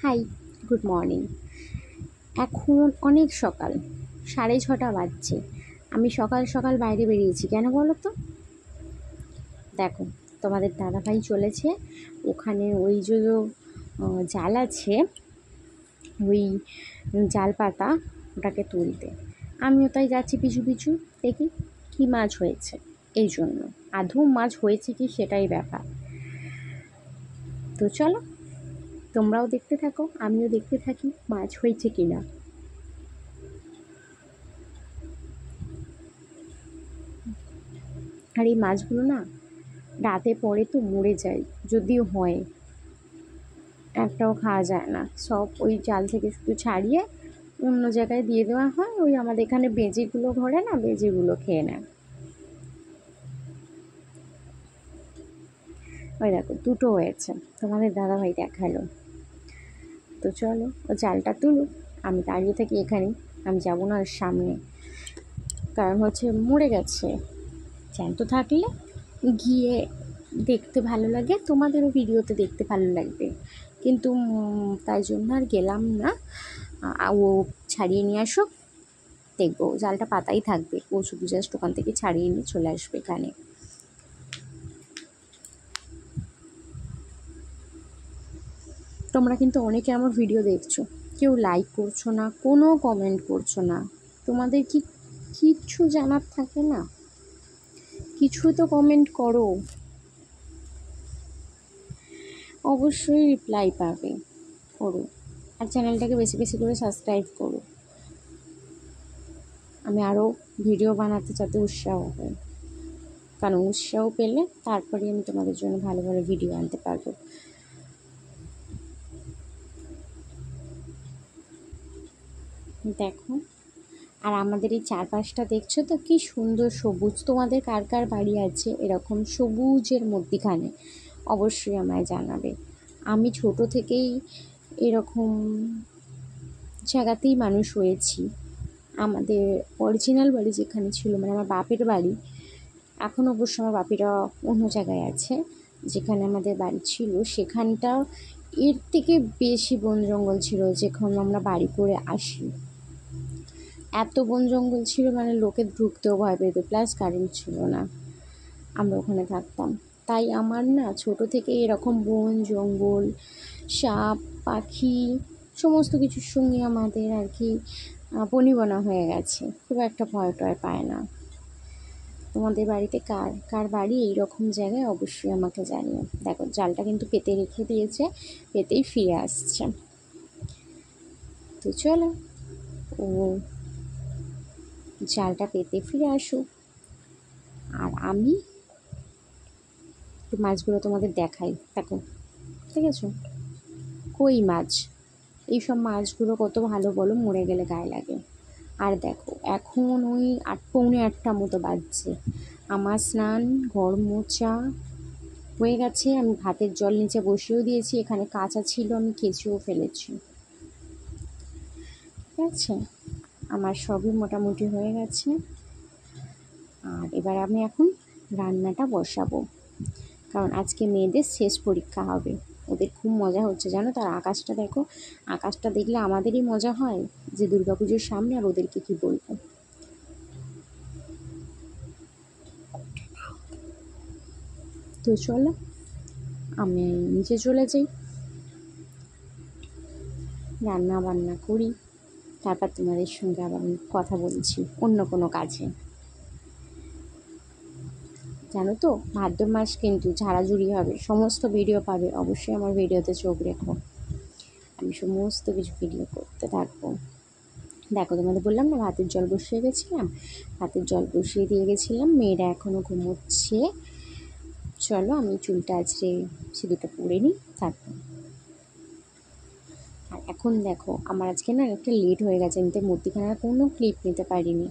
High, good morning. এখন অনেক সকাল, 6:30 বাজছে। আমি সকাল সকাল বাইরে বেরিয়েছি, কেন বলো তো? দেখো, তোমাদের দাদাভাই চলেছে ওখানে ওই যে জাল আছে, ওই জাল পাতা ওটাকে তুলতে। আমিও তাই যাচ্ছি পিছু পিছু, দেখি কী মাছ হয়েছে। এই জন্য আদৌ মাছ হয়েছে কি সেটাই ব্যাপার। তো চলো, তোমরাও দেখতে থাকো, আমিও দেখতে থাকি মাছ হয়েছে কি না। আর এই মাছগুলো না রাতে পরে তো মরে যায়, যদিও হয়, একটাও খাওয়া যায় না। সব ওই জাল থেকে শুধু ছাড়িয়ে অন্য জায়গায় দিয়ে দেওয়া হয়। ওই আমাদের এখানে বেজিগুলো ঘরে না, বেজিগুলো খেয়ে নেয়। ওই দেখো, দুটো হয়েছে, তোমাদের দাদাভাই দেখালো। তো চলো, ও জালটা তুলুক, আমি দাঁড়িয়ে থাকি এখানেই, আমি যাবো না ওর সামনে। কারণ হচ্ছে মরে গেছে, জ্যান্ত থাকলে গিয়ে দেখতে ভালো লাগে, তোমাদেরও ভিডিওতে দেখতে ভালো লাগবে। কিন্তু তাই জন্য আর গেলাম না। ও ছাড়িয়ে নিয়ে আসো, দেখবো জালটা পাতাই থাকবে, ও শুধু জাস্ট ওখান থেকে ছাড়িয়ে নিয়ে চলে আসবে এখানে। তোমরা কিন্তু অনেকে আমার ভিডিও দেখছো, কেউ লাইক করছো না, কোনো কমেন্ট করছো না। তোমাদের কি কিচ্ছু জানার থাকে না? কিছু তো কমেন্ট করো, অবশ্যই রিপ্লাই পাবে, করো। আর চ্যানেলটাকে বেশি বেশি করে সাবস্ক্রাইব করো, আমি আরও ভিডিও বানাতে যাতে উৎসাহ হয়। কারণ উৎসাহ পেলে তারপরে আমি তোমাদের জন্য ভালো ভালো ভিডিও আনতে পারবো। দেখো, আর আমাদের এই চারপাশটা দেখছো তো কি সুন্দর সবুজ। তোমাদের কার কার বাড়ি আছে এরকম সবুজের মধ্যিখানে? অবশ্যই আমায় জানাবে। আমি ছোট থেকেই এরকম জায়গাতেই মানুষ হয়েছি। আমাদের অরিজিনাল বাড়ি যেখানে ছিল, মানে আমার বাপের বাড়ি, এখন অবশ্য আমার বাপিরা অন্য জায়গায় আছে, যেখানে আমাদের বাড়ি ছিল সেখানটা এর থেকে বেশি বন জঙ্গল ছিল। যেখানে আমরা বাড়ি করে আসি, এত বন জঙ্গল ছিল, মানে লোকে ঢুকতেও ভয় পেত, প্লাস কারেন্ট ছিল না। আমরা ওখানে থাকতাম, তাই আমার না ছোট থেকে এরকম বন জঙ্গল, সাপ পাখি সমস্ত কিছুর সঙ্গে আমাদের আর কি বনিবনা হয়ে গেছে। খুব একটা ভয় টয় পায় না। তোমাদের বাড়িতে কার কার বাড়ি এইরকম জায়গায় অবশ্যই আমাকে জানিও। দেখো, জালটা কিন্তু পেতে রেখে দিয়েছে, পেতেই ফিরে আসছে। তো চলো, ও জালটা পেতে ফিরে আসুক, আর আমি একটু মাছগুলো তোমাদের দেখাই। দেখো, ঠিক আছে, কই মাছ, এইসব মাছগুলো কত ভালো বলো, মরে গেলে গায়ে লাগে। আর দেখো, এখন ওই 8:45 মতো বাজছে। আমার স্নান, ঘর মোছা হয়ে গেছে। আমি ভাতের জল নিচে বসিয়েও দিয়েছি, এখানে কাঁচা ছিল আমি কেচেও ফেলেছি। ঠিক আছে, আমার সবই মোটামুটি হয়ে গেছে। আর এবার আমি এখন রান্নাটা বসাবো, কারণ আজকে মেয়েদের শেষ পরীক্ষা হবে। ওদের খুব মজা হচ্ছে জানো। তার আকাশটা দেখো, আকাশটা দেখলে আমাদেরই মজা হয় যে দুর্গাপুজোর সামনে, আর ওদেরকে কি বলবো। তো চলো, আমি নিচে চলে যাই, রান্না বান্না করি, তারপর তোমাদের সঙ্গে আবার আমি কথা বলছি অন্য কোনো কাজে। জানো তো, ভাদ্র মাস কিন্তু ঝাড়াঝুড়ি হবে, সমস্ত ভিডিও পাবে, অবশ্যই আমার ভিডিওতে চোখ রেখো। আমি সমস্ত কিছু ভিডিও করতে থাকবো। দেখো, তোমাদের বললাম না ভাতের জল বসিয়ে গেছিলাম, ভাতের জল বসিয়ে দিয়ে গেছিলাম, মেয়েরা এখনও ঘুমোচ্ছে। চলো, আমি চুলটা আজকে সিঁদুরটা পরে নিই, তারপর। আর এখন দেখো, আমার আজকে না একটা লেট হয়ে গেছে, আমি তো মূর্তিখানার কোনো ক্লিপ নিতে পারিনি।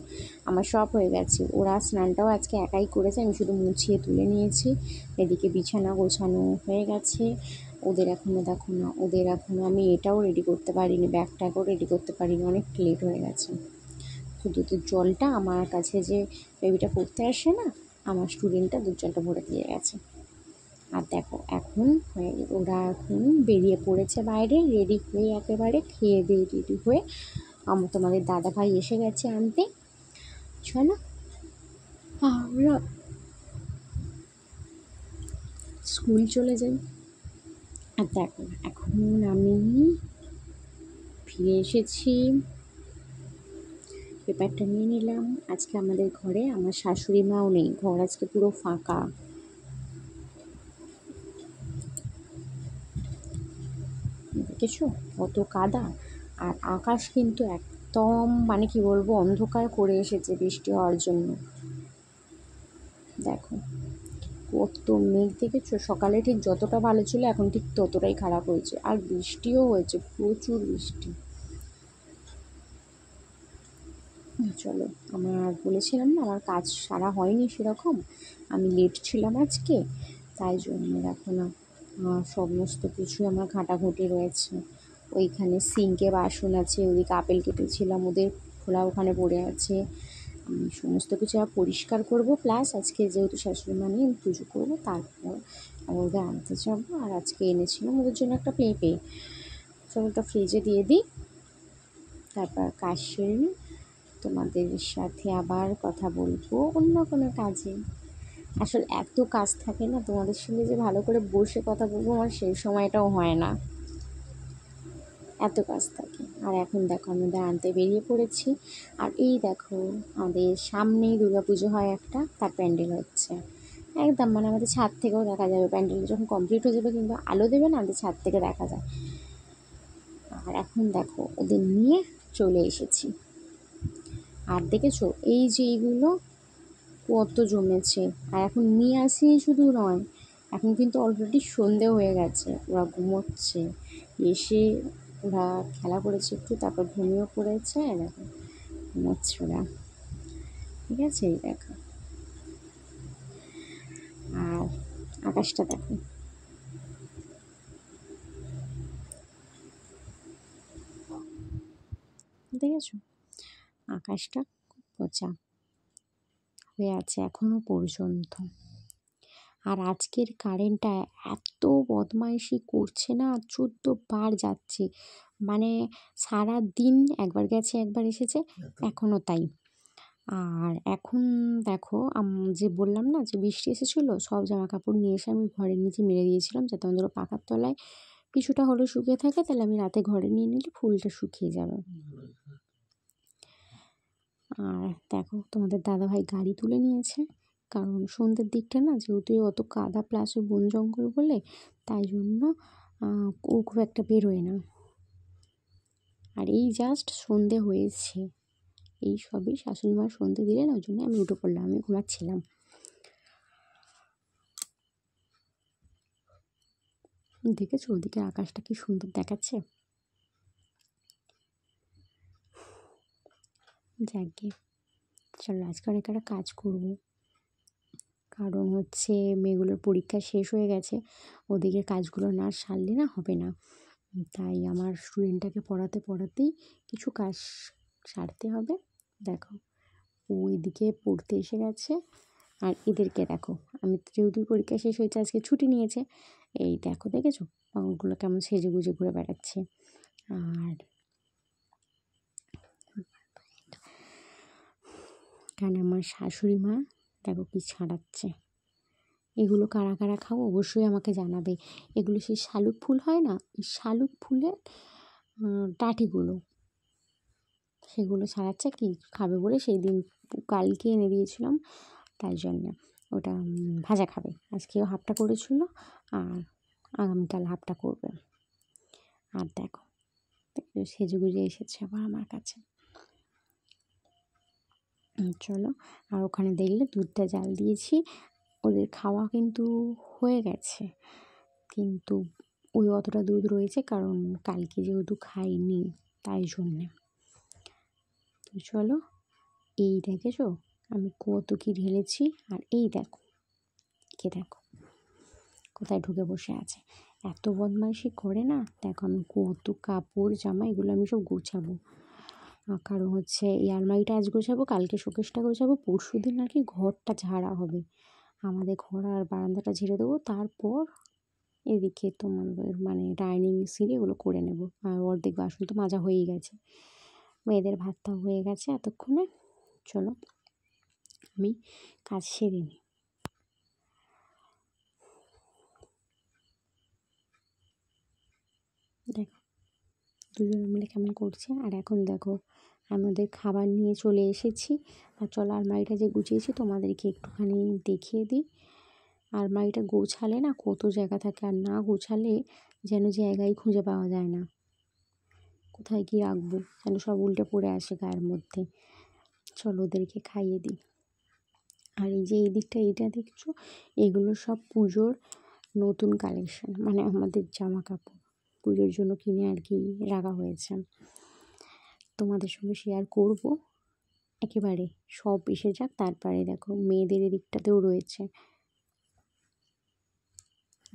আমার সব হয়ে গেছে, ওরা স্নানটাও আজকে একাই করেছে, আমি শুধু মুছিয়ে তুলে নিয়েছি। এদিকে বিছানা গোছানো হয়ে গেছে। ওদের এখনও দেখো না, ওদের এখনও আমি এটাও রেডি করতে পারিনি, ব্যাগটাকেও রেডি করতে পারিনি, অনেক লেট হয়ে গেছে। শুধু তো জলটা আমার কাছে যে বেবিটা পড়তে আসে না, আমার স্টুডেন্টটা দুধ জলটা ভরে দিয়ে গেছে। আর দেখো এখন ওরা এখন বেরিয়ে পড়েছে বাইরে, রেডি হয়ে একেবারে খেয়ে দিয়ে রেডি হয়ে। তোমাদের দাদা ভাই এসে গেছে আনতে। চলো আমরা স্কুল চলে যাই। আর দেখো এখন আমি ফিরে এসেছি, পেপারটা নিয়ে নিলাম। আজকে আমাদের ঘরে আমার শাশুড়ি মাও নেই, ঘর আজকে পুরো ফাঁকা। দেখেছো কত কাদা, আর আকাশ কিন্তু একদম মানে কি বলবো অন্ধকার করে এসেছে বৃষ্টি হওয়ার জন্য। দেখো কত মেঘ, দেখেছো সকালে ঠিক যতটা ভালো ছিল এখন ঠিক ততটাই খারাপ হয়েছে, আর বৃষ্টিও হয়েছে, প্রচুর বৃষ্টি। চলো, আমার বলেছিলাম না আমার কাজ সারা হয়নি সেরকম, আমি লেট ছিলাম আজকে, তাই জন্য দেখো না সমস্ত কিছু আমার ঘাঁটাঘুঁটি রয়েছে। ওইখানে সিঙ্কে বাসন আছে, ওদিকে আপেল কেটেছিলাম ওদের খোলা ওখানে পড়ে আছে। আমি সমস্ত কিছু আবার পরিষ্কার করবো, প্লাস আজকে যেহেতু শাশুড়ি মা নেই আমি পুজো করবো, তারপর ওদের আনতে যাবো। আর আজকে এনেছিলাম ওদের জন্য একটা পেঁপে, চলো ওটা ফ্রিজে দিয়ে দিই, তারপর কাজ সেরে নিই। তোমাদের সাথে আবার কথা বলবো অন্য কোনো কাজে। আসলে এত কাজ থাকে না, তোমাদের সঙ্গে যে ভালো করে বসে কথা বলবো আমার সেই সময়টাও হয় না, এত কাজ থাকে। আর এখন দেখো আমাদের আনতে বেরিয়ে পড়েছি। আর এই দেখো আমাদের সামনেই দুর্গাপুজো হয় একটা, তার প্যান্ডেল হচ্ছে একদম, মানে আমাদের ছাদ থেকেও দেখা যাবে প্যান্ডেল যখন কমপ্লিট হয়ে যাবে, কিন্তু আলো দেবে না, আমাদের ছাদ থেকে দেখা যায়। আর এখন দেখো ওদের নিয়ে চলে এসেছি। আর দেখেছো এই যে এইগুলো কত জমেছে, আর এখন নিয়ে আসি শুধু নয়, এখন কিন্তু অলরেডি সন্ধে হয়ে গেছে, ওরা ঘুমোচ্ছে। এসে ওরা খেলা করেছে একটু, তারপর ঘুমিয়েও পড়েছে, দেখো ঘুমোচ্ছে ওরা। ঠিক আছে, এই দেখো। আর আকাশটা দেখো, দেখেছো আকাশটা খুব পচা হয়ে আছে এখনো পর্যন্ত। আর আজকের কারেন্টটা এত বদমাইশি করছে না, 14 বার যাচ্ছে, মানে সারা দিন একবার গেছে একবার এসেছে, এখনও তাই। আর এখন দেখো যে বললাম না যে বৃষ্টি এসেছিলো, সব জামা কাপড় নিয়ে এসে আমি ঘরের নিচে মেলে দিয়েছিলাম, যাতে অন্তত পাখার তলায় কিছুটা হলেও শুকিয়ে থাকে, তাহলে আমি রাতে ঘরে নিয়ে নিলে ফুলটা শুকিয়ে যাবে। আর দেখো তোমাদের দাদাভাই গাড়ি তুলে নিয়েছে, কারণ সন্ধ্যের দিকটা না যেহেতু অত কাদা প্লাস ওই বন জঙ্গল বলে, তাই জন্য ও খুব একটা বেরোয় না। আর এই জাস্ট সন্ধে হয়েছে, এই সবই শাশুড়ি মার সন্ধে দিলেন, ওই জন্য আমি উঠে পড়লাম, আমি ঘুমাচ্ছিলাম। দেখেছো ওদিকে আকাশটা কি সুন্দর দেখাচ্ছে। যাকে চলো আজকে অনেক একটা কাজ করব, কারণ হচ্ছে মেয়েগুলোর পরীক্ষা শেষ হয়ে গেছে, ওদিকে কাজগুলো না সারলে না হবে না, তাই আমার স্টুডেন্টটাকে পড়াতে পড়াতেই কিছু কাজ সারতে হবে। দেখো ওইদিকে পড়তে এসে গেছে, আর এদেরকে দেখো আমি যেহেতু পরীক্ষা শেষ হয়েছে আজকে ছুটি নিয়েছে, এই দেখো দেখেছো পাগলগুলো কেমন সেজে গুজে ঘুরে বেড়াচ্ছে। আর কারণ আমার শাশুড়ি মা দেখো কি ছাড়াচ্ছে, এগুলো কারা কারা খাও অবশ্যই আমাকে জানাবে। এগুলো সেই শালুক ফুল হয় না, এই শালুক ফুলের ডাঁটিগুলো, সেগুলো ছাড়াচ্ছে কি খাবে বলে, সেই দিন কালকে এনে দিয়েছিলাম, তাই জন্যে ওটা ভাজা খাবে। আজকেও হাফটা করেছিল, আর আগামীকাল হাফটা করবে। আর দেখো সেজে গুজে এসেছে আবার আমার কাছে। চলো, আর ওখানে দেখলে দুধটা জাল দিয়েছি, ওদের খাওয়া কিন্তু হয়ে গেছে, কিন্তু ওই অতটা দুধ রয়েছে, কারণ কালকে যেহেতু খাইনি তাই জন্যে। তো চলো, এই দেখেছো আমি কত কি ঢেলেছি, আর এই দেখো কে দেখো কোথায় ঢুকে বসে আছে, এত বদমাইশি করে না। দেখো আমি কত কাপড় জামা এগুলো আমি সব গোছাবো, কারণ হচ্ছে এই আলমারিটা আজ গোছাবো, কালকে শোকেসটা গোছাবো, পরশু দিন আর কি ঘরটা ঝাড়া হবে। আমাদের ঘর আর বারান্দাটা ঝেড়ে দেবো, তারপর এদিকে তোমাদের মানে ডাইনিং সিঁড়ি এগুলো করে নেব। আর অর্ধেক বাসন তো মাজা হয়েই গেছে, মেয়েদের ভাতটা হয়ে গেছে এতক্ষণে। চলো আমি কাজ সেরে নিই। দেখো দুজনে মিলে কেমন করছে। আর এখন দেখো আমাদের খাবার নিয়ে চলে এসেছি। আর চলো আলমারিটা যে গুছিয়েছি তোমাদেরকে একটুখানি দেখিয়ে দিই। আলমারিটা গোছালে না কত জায়গা থাকে, আর না গোছালে যেন জায়গায় খুঁজে পাওয়া যায় না, কোথায় কী রাখবো যেন সব উল্টে পড়ে আসে গায়ের মধ্যে। চলো ওদেরকে খাইয়ে দিই। আর এই যে এই দিকটা এইটা দেখছো, এগুলো সব পুজোর নতুন কালেকশন, মানে আমাদের জামা কাপড় পুজোর জন্য কিনে আর কি রাখা হয়েছে। তোমাদের সঙ্গে শেয়ার করব একেবারে, সব এসে যাক তারপরে। দেখো মেয়েদের এদিকটাতেও রয়েছে,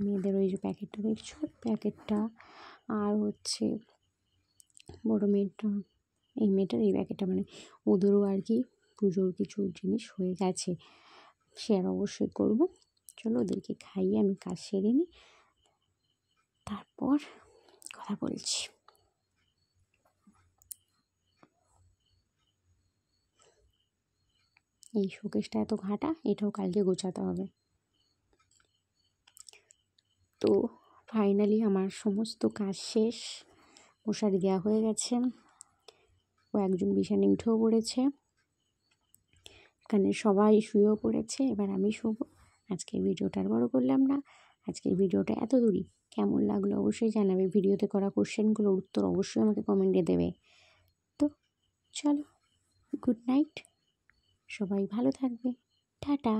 মেয়েদের ওই যে প্যাকেটটা দেখছো, প্যাকেটটা আর হচ্ছে বড় মেয়েটা, এই মেয়েটার এই প্যাকেটটা, মানে ওদেরও আর কি পুজোর কিছু জিনিস হয়ে গেছে, শেয়ার অবশ্যই করব। চলো ওদেরকে খাইয়ে আমি কাজ সেরে নিই, তারপর কথা বলছি। এই শোকেসটা এত ঘাটা, এটাও কালকে গোছাতে হবে। তো ফাইনালি আমার সমস্ত কাজ শেষ, মশারি দেওয়া হয়ে গেছে, ও একজন বিছানায় উঠেও পড়েছে, এখানে সবাই শুয়েও পড়েছে, এবার আমি শোবো। আজকের ভিডিওটা আর বড় করলাম না, আজকের ভিডিওটা এত দূরই। কেমন লাগলো অবশ্যই জানাবে, ভিডিওতে করা কোশ্চেনগুলোর উত্তর অবশ্যই আমাকে কমেন্টে দেবে। তো চলো, গুড নাইট, সবাই ভালো থাকবে, টাটা।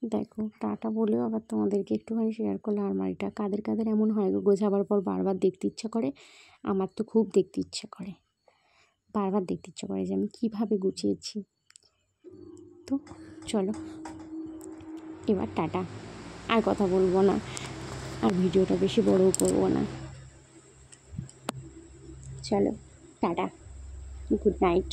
দেখো টাটা বলেও আবার তোমাদেরকে একটুখানি শেয়ার করলে আলমারিটা কাদের কাদের এমন হয় গো, গোছাবার পর বারবার দেখতে ইচ্ছা করে। আমার তো খুব দেখতে ইচ্ছা করে, বারবার দেখতে ইচ্ছা করে যে আমি কীভাবে গুছিয়েছি। তো চলো এবার টাটা, আর কথা বলবো না, আর ভিডিওটা বেশি বড়ও করবো না। চলো টাটা, গুড নাইট।